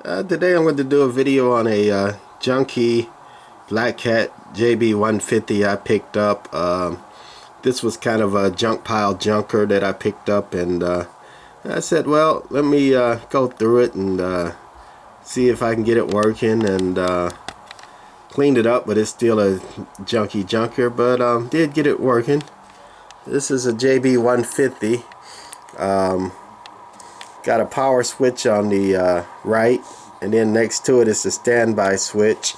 Today I'm going to do a video on a junky Blackcat JB-150 I picked up. This was kind of a junk pile junker that I picked up, and I said, well, let me go through it and see if I can get it working, and cleaned it up, but it's still a junky junker, but did get it working. This is a JB-150. Got a power switch on the right, and then next to it is the standby switch.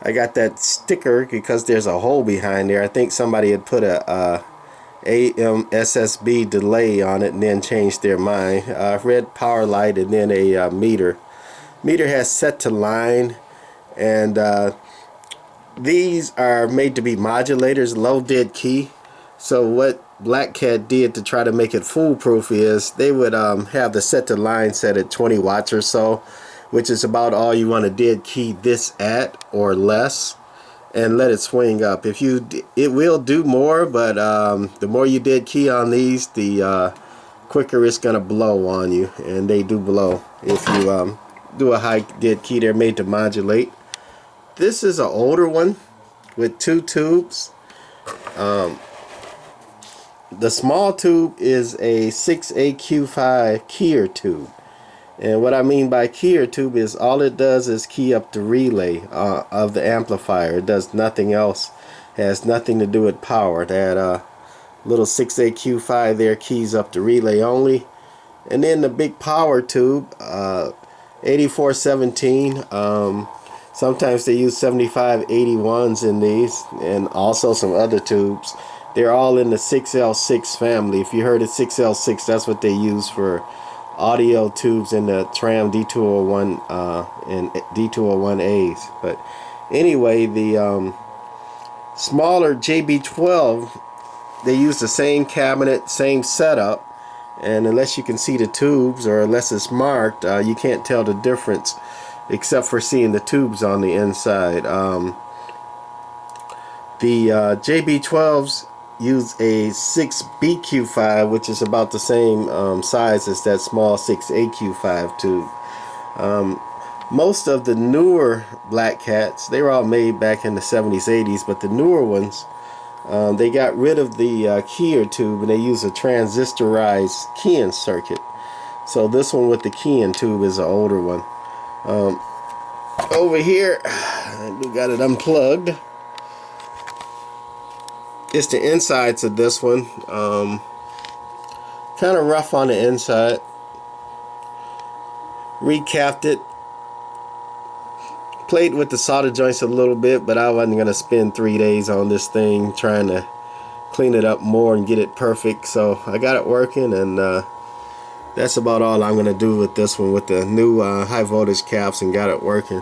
I got that sticker because there's a hole behind there. I think somebody had put a AM SSB delay on it and then changed their mind. Red power light, and then a meter. Meter has set to line, and these are made to be modulators, low dead key. So what Blackcat did to try to make it foolproof is they would have the set to line set at 20 watts or so, which is about all you want to dead key this at or less, and let it swing up. If you, it will do more, but the more you dead key on these, the quicker it's gonna blow on you, and they do blow if you do a high dead key. They're made to modulate. This is an older one with two tubes. The small tube is a 6AQ5 keyer tube, and what I mean by keyer tube is all it does is key up the relay of the amplifier. It does nothing else. Has nothing to do with power. That little 6AQ5 there keys up the relay only. And then the big power tube, 8417. Sometimes they use 7581s in these, and also some other tubes. They're all in the 6L6 family. If you heard of 6L6, that's what they use for audio tubes in the Tram D201 and D201As. But anyway, the smaller JB12, they use the same cabinet, same setup, and unless you can see the tubes, or unless it's marked, you can't tell the difference except for seeing the tubes on the inside. The JB12s use a 6BQ5, which is about the same size as that small 6AQ5 tube. Most of the newer Blackcats, they were all made back in the 70s, 80s, but the newer ones, they got rid of the keyer tube and they use a transistorized keying circuit. So this one with the keying tube is an older one. Over here, we got it unplugged. It's the insides of this one. Kind of rough on the inside. Recapped it. Played with the solder joints a little bit, but I wasn't going to spend 3 days on this thing trying to clean it up more and get it perfect. So I got it working, and that's about all I'm going to do with this one with the new high voltage caps, and got it working.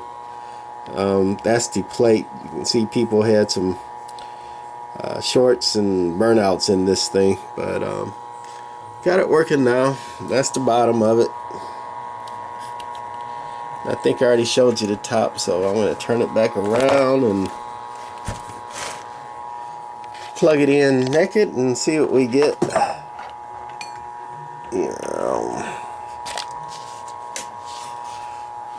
That's the plate. You can see people had some shorts and burnouts in this thing, but got it working now. That's the bottom of it. I think I already showed you the top, so I'm going to turn it back around and plug it in naked and see what we get.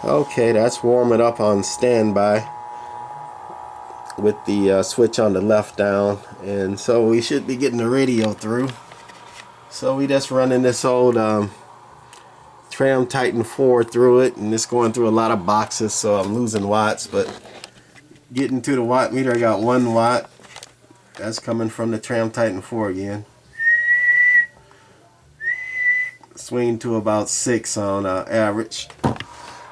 Okay, that's warming up on standby with the switch on the left down, and so we should be getting the radio through. So we just running this old Tram Titan 4 through it, and it's going through a lot of boxes, so I'm losing watts, but getting to the watt meter, I got 1 watt. That's coming from the Tram Titan 4 again. Swing to about 6 on average.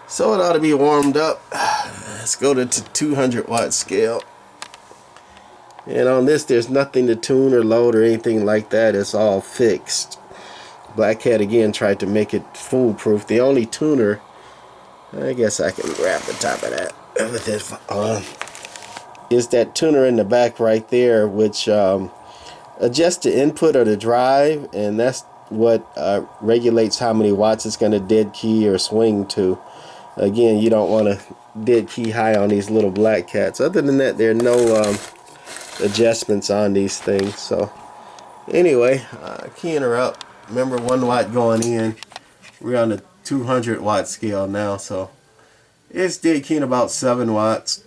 So it ought to be warmed up. Let's go to 200 watt scale. And on this, there's nothing to tune or load or anything like that. It's all fixed. Blackcat again tried to make it foolproof. The only tuner, I guess I can grab the top of that with this on, is that tuner in the back right there, which adjusts the input or the drive, and that's what regulates how many watts it's going to dead key or swing to. Again, you don't want to dead key high on these little Blackcats. Other than that, there are no adjustments on these things. So anyway, keying her up. Remember, 1 watt going in. We're on the 200 watt scale now, so It's taking about 7 watts.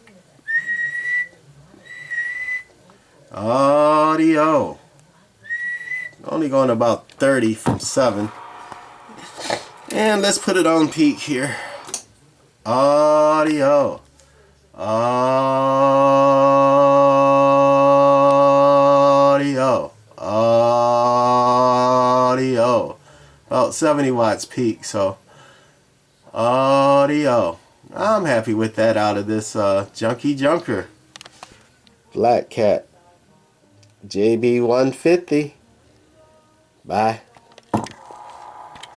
Audio. Only going about 30 from 7. And let's put it on peak here. Audio. Audio. Audio. About 70 watts peak, so audio. I'm happy with that out of this junky junker. Blackcat JB-150. Bye.